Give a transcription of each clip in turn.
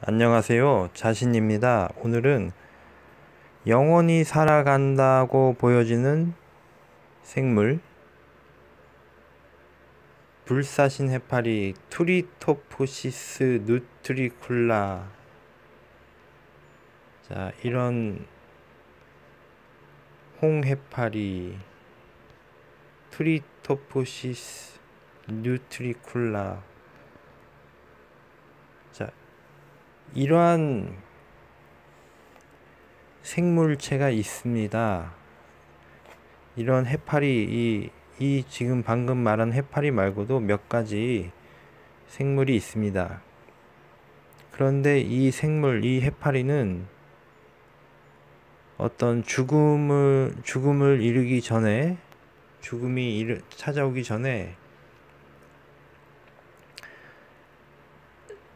안녕하세요. 자신입니다. 오늘은 영원히 살아간다고 보여지는 생물, 불사신 해파리 투리토포시스 누트리쿨라. 자, 이런 홍해파리 투리토포시스 누트리쿨라. 자, 이러한 생물체가 있습니다. 이런 해파리, 이 지금 방금 말한 해파리 말고도 몇 가지 생물이 있습니다. 그런데 이 생물, 이 해파리는 어떤 죽음을 이루기 전에, 죽음이 찾아오기 전에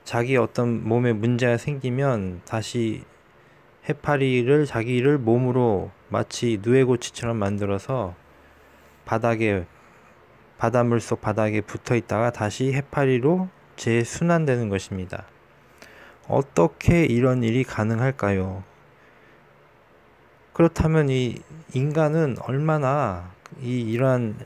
자기 어떤 몸에 문제가 생기면 다시 해파리를 자기를 몸으로 마치 누에고치처럼 만들어서 바닷물속 바닥에 붙어 있다가 다시 해파리로 재순환되는 것입니다. 어떻게 이런 일이 가능할까요? 그렇다면 이 인간은 얼마나 이러한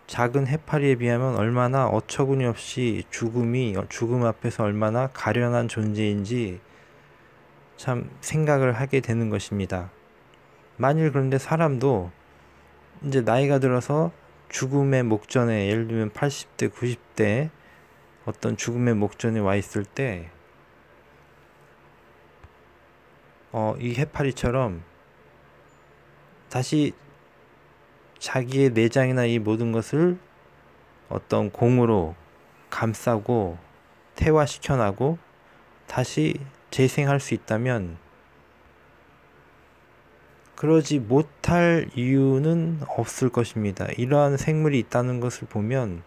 작은 해파리에 비하면 얼마나 어처구니없이 죽음 앞에서 얼마나 가련한 존재인지 참 생각을 하게 되는 것입니다. 만일 그런데 사람도 이제 나이가 들어서 죽음의 목전에, 예를 들면 80대, 90대 어떤 죽음의 목전에 와 있을 때 이 해파리처럼 다시 자기의 내장이나 이 모든 것을 어떤 공으로 감싸고 태화시켜나고 다시 재생할 수 있다면 그러지 못할 이유는 없을 것입니다. 이러한 생물이 있다는 것을 보면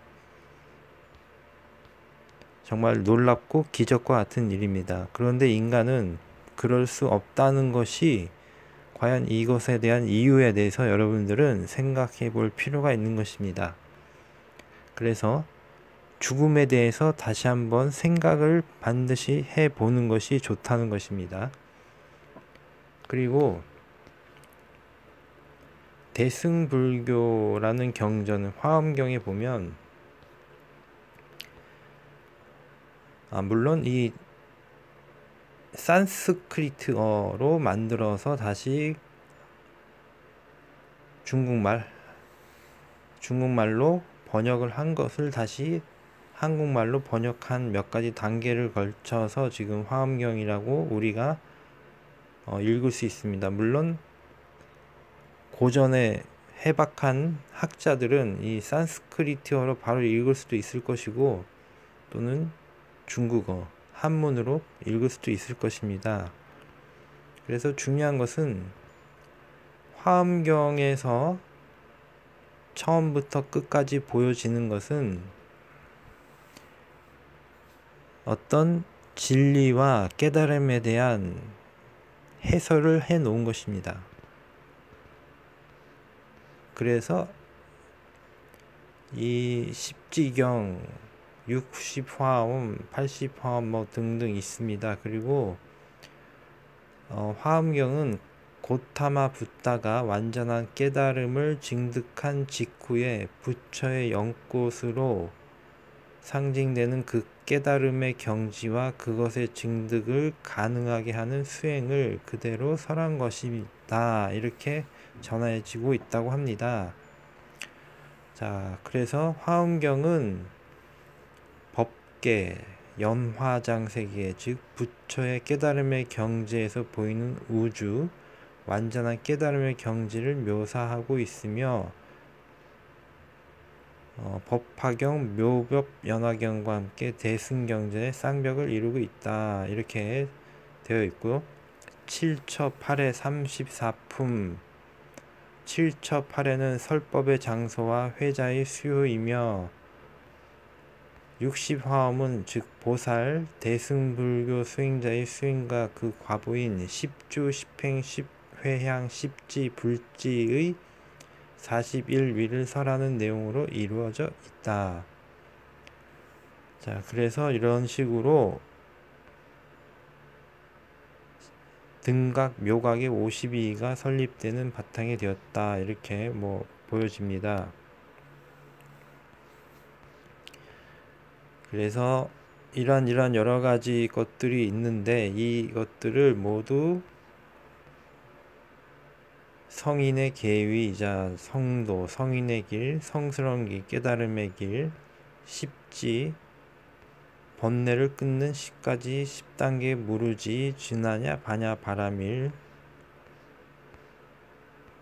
정말 놀랍고 기적과 같은 일입니다. 그런데 인간은 그럴 수 없다는 것이 과연 이것에 대한 이유에 대해서 여러분들은 생각해 볼 필요가 있는 것입니다. 그래서 죽음에 대해서 다시 한번 생각을 반드시 해보는 것이 좋다는 것입니다. 그리고 대승불교라는 경전, 화엄경에 보면 물론 이 산스크리트어로 만들어서 다시 중국말로 번역을 한 것을 다시 한국말로 번역한 몇 가지 단계를 걸쳐서 지금 화엄경이라고 우리가 읽을 수 있습니다. 물론 고전에 해박한 학자들은 이 산스크리트어로 바로 읽을 수도 있을 것이고 또는 중국어, 한문으로 읽을 수도 있을 것입니다. 그래서 중요한 것은 화엄경에서 처음부터 끝까지 보여지는 것은 어떤 진리와 깨달음에 대한 해설을 해 놓은 것입니다. 그래서 이 십지경, 60화엄, 80화엄 뭐 등등 있습니다. 그리고 화엄경은 고타마 붓다가 완전한 깨달음을 징득한 직후에 부처의 연꽃으로 상징되는 그 깨달음의 경지와 그것의 징득을 가능하게 하는 수행을 그대로 설한 것이다. 이렇게 전해지고 있다고 합니다. 자, 그래서 화엄경은 법계, 연화장세계, 즉 부처의 깨달음의 경지에서 보이는 우주, 완전한 깨달음의 경지를 묘사하고 있으며 법화경, 묘법, 연화경과 함께 대승경전의 쌍벽을 이루고 있다. 이렇게 되어 있고요. 7처 8회 34품 7처 8회는 설법의 장소와 회자의 수요이며 60화엄은 즉 보살, 대승불교 수행자의 수행과 그 과보인 10주, 10행, 10회향, 10지, 불지의 41위를 설하는 내용으로 이루어져 있다. 자, 그래서 이런 식으로 등각, 묘각의 52가 설립되는 바탕이 되었다. 이렇게 뭐 보여집니다. 그래서 이런 여러 가지 것들이 있는데 이것들을 모두 성인의 계위이자 성도, 성인의 길, 성스러운 길, 깨달음의 길, 십지, 번뇌를 끊는 10가지 10단계 무르지, 진하냐 바냐 바라밀,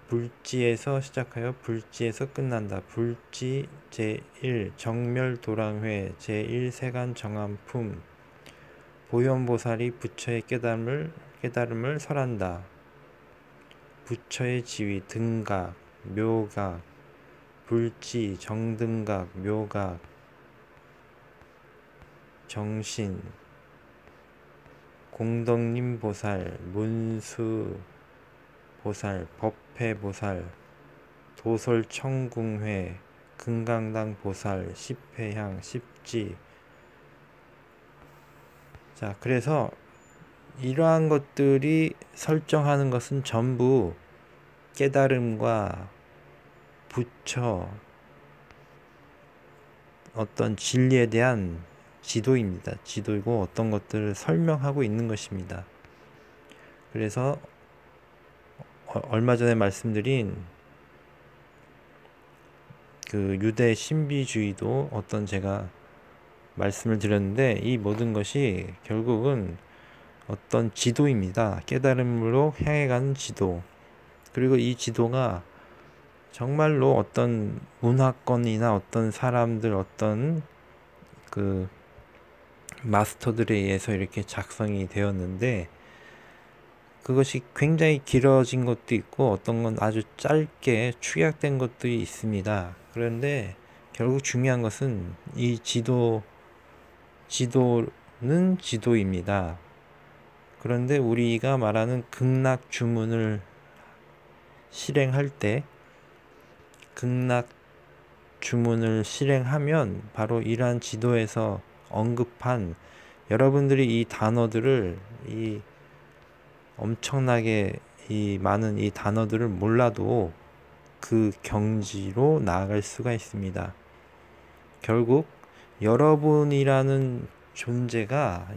불지에서 시작하여 불지에서 끝난다. 불지 제1 정멸도랑회 제1 세간 정암품, 보현보살이 부처의 깨달음을 설한다. 부처의 지위 등각, 묘각, 불지, 정등각, 묘각, 정신, 공덕님 보살, 문수 보살, 법회 보살, 도솔청궁회, 금강당 보살, 십회향, 십지. 자, 그래서 이러한 것들이 설정하는 것은 전부 깨달음과 부처, 어떤 진리에 대한 지도입니다. 지도이고 어떤 것들을 설명하고 있는 것입니다. 그래서 얼마 전에 말씀드린 그 유대 신비주의도 어떤 제가 말씀을 드렸는데 이 모든 것이 결국은 어떤 지도입니다. 깨달음으로 향해 가는 지도. 그리고 이 지도가 정말로 어떤 문화권이나 어떤 사람들, 어떤 그 마스터들에 의해서 이렇게 작성이 되었는데 그것이 굉장히 길어진 것도 있고 어떤 건 아주 짧게 축약된 것들이 있습니다. 그런데 결국 중요한 것은 이 지도는 지도입니다. 그런데 우리가 말하는 극락 주문을 실행할 때 극락 주문을 실행하면 바로 이러한 지도에서 언급한 여러분들이 이 단어들을 이 엄청나게 이 많은 이 단어들을 몰라도 그 경지로 나아갈 수가 있습니다. 결국 여러분이라는 존재가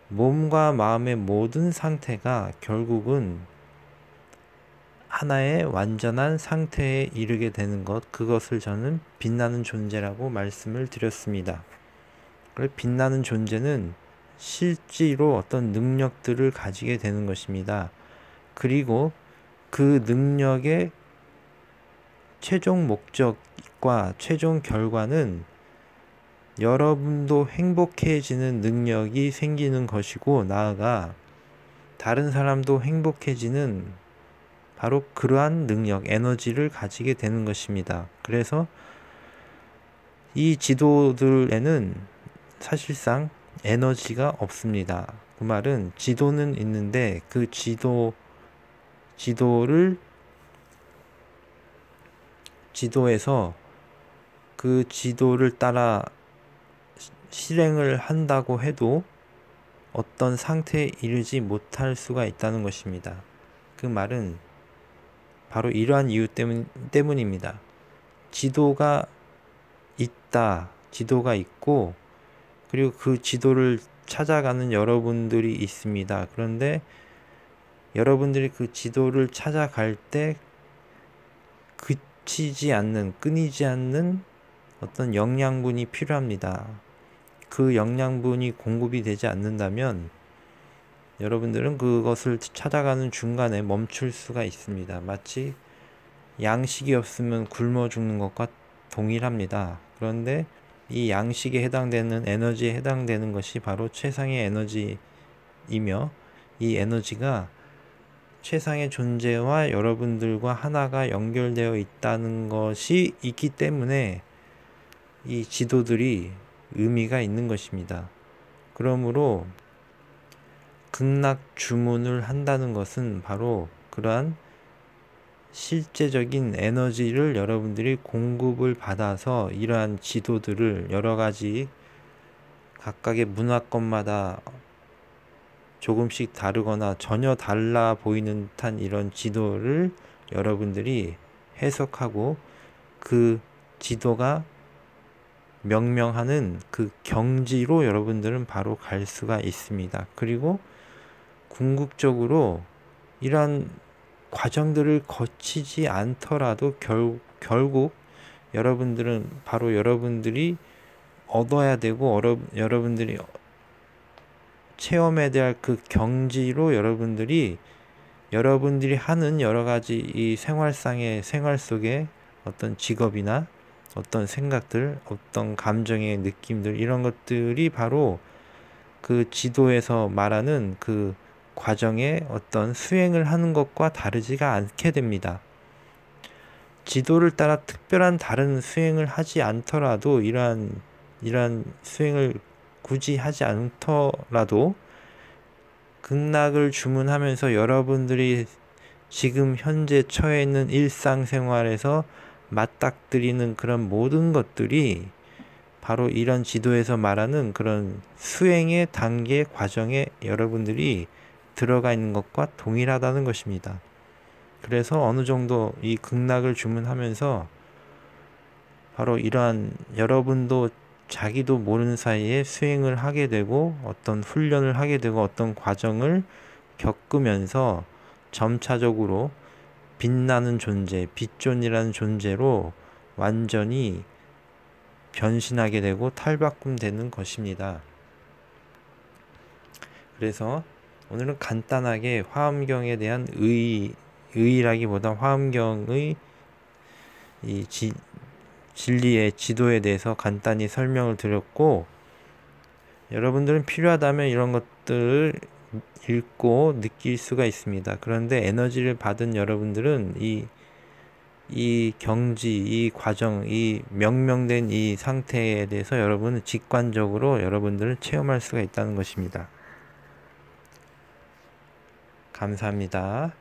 몸과 마음의 모든 상태가 결국은 하나의 완전한 상태에 이르게 되는 것, 그것을 저는 빛나는 존재라고 말씀을 드렸습니다. 빛나는 존재는 실제로 어떤 능력들을 가지게 되는 것입니다. 그리고 그 능력의 최종 목적과 최종 결과는 여러분도 행복해지는 능력이 생기는 것이고 나아가 다른 사람도 행복해지는 바로 그러한 능력, 에너지를 가지게 되는 것입니다. 그래서 이 지도들에는 사실상 에너지가 없습니다. 그 말은 지도는 있는데 그 지도에서 그 지도를 따라 실행을 한다고 해도 어떤 상태에 이르지 못할 수가 있다는 것입니다. 그 말은 바로 이러한 이유 때문입니다. 지도가 있다. 지도가 있고 그리고 그 지도를 찾아가는 여러분들이 있습니다. 그런데 여러분들이 그 지도를 찾아갈 때 끊이지 않는 어떤 영양분이 필요합니다. 그 영양분이 공급이 되지 않는다면 여러분들은 그것을 찾아가는 중간에 멈출 수가 있습니다. 마치 양식이 없으면 굶어 죽는 것과 동일합니다. 그런데 이 양식에 해당되는 에너지에 해당되는 것이 바로 최상의 에너지이며 이 에너지가 최상의 존재와 여러분들과 하나가 연결되어 있다는 것이 있기 때문에 이 지도들이 의미가 있는 것입니다. 그러므로 극락 주문을 한다는 것은 바로 그러한 실제적인 에너지를 여러분들이 공급을 받아서 이러한 지도들을 여러 가지 각각의 문화권마다 조금씩 다르거나 전혀 달라 보이는 듯한 이런 지도를 여러분들이 해석하고 그 지도가 명명하는 그 경지로 여러분들은 바로 갈 수가 있습니다. 그리고 궁극적으로 이러한 과정들을 거치지 않더라도 결국 여러분들은 바로 여러분들이 얻어야 되고 여러분들이 체험해야 될 그 경지로 여러분들이 하는 여러 가지 이 생활 속에 어떤 직업이나 어떤 생각들, 어떤 감정의 느낌들, 이런 것들이 바로 그 지도에서 말하는 그 과정의 어떤 수행을 하는 것과 다르지가 않게 됩니다. 지도를 따라 특별한 다른 수행을 하지 않더라도 이러한 수행을 굳이 하지 않더라도 극락을 주문하면서 여러분들이 지금 현재 처해 있는 일상생활에서 맞닥뜨리는 그런 모든 것들이 바로 이런 지도에서 말하는 그런 수행의 단계 과정에 여러분들이 들어가 있는 것과 동일하다는 것입니다. 그래서 어느 정도 이 극락을 주문하면서 바로 이러한 여러분도 자기도 모르는 사이에 수행을 하게 되고 어떤 훈련을 하게 되고 어떤 과정을 겪으면서 점차적으로 빛나는 존재, 빛존이라는 존재로 완전히 변신하게 되고 탈바꿈되는 것입니다. 그래서 오늘은 간단하게 화엄경에 대한 의의라기보다 화엄경의 이 진리의 지도에 대해서 간단히 설명을 드렸고, 여러분들은 필요하다면 이런 것들을 읽고 느낄 수가 있습니다. 그런데 에너지를 받은 여러분들은 이 경지, 이 과정, 이 명명된 이 상태에 대해서 여러분은 직관적으로 여러분들은 체험할 수가 있다는 것입니다. 감사합니다.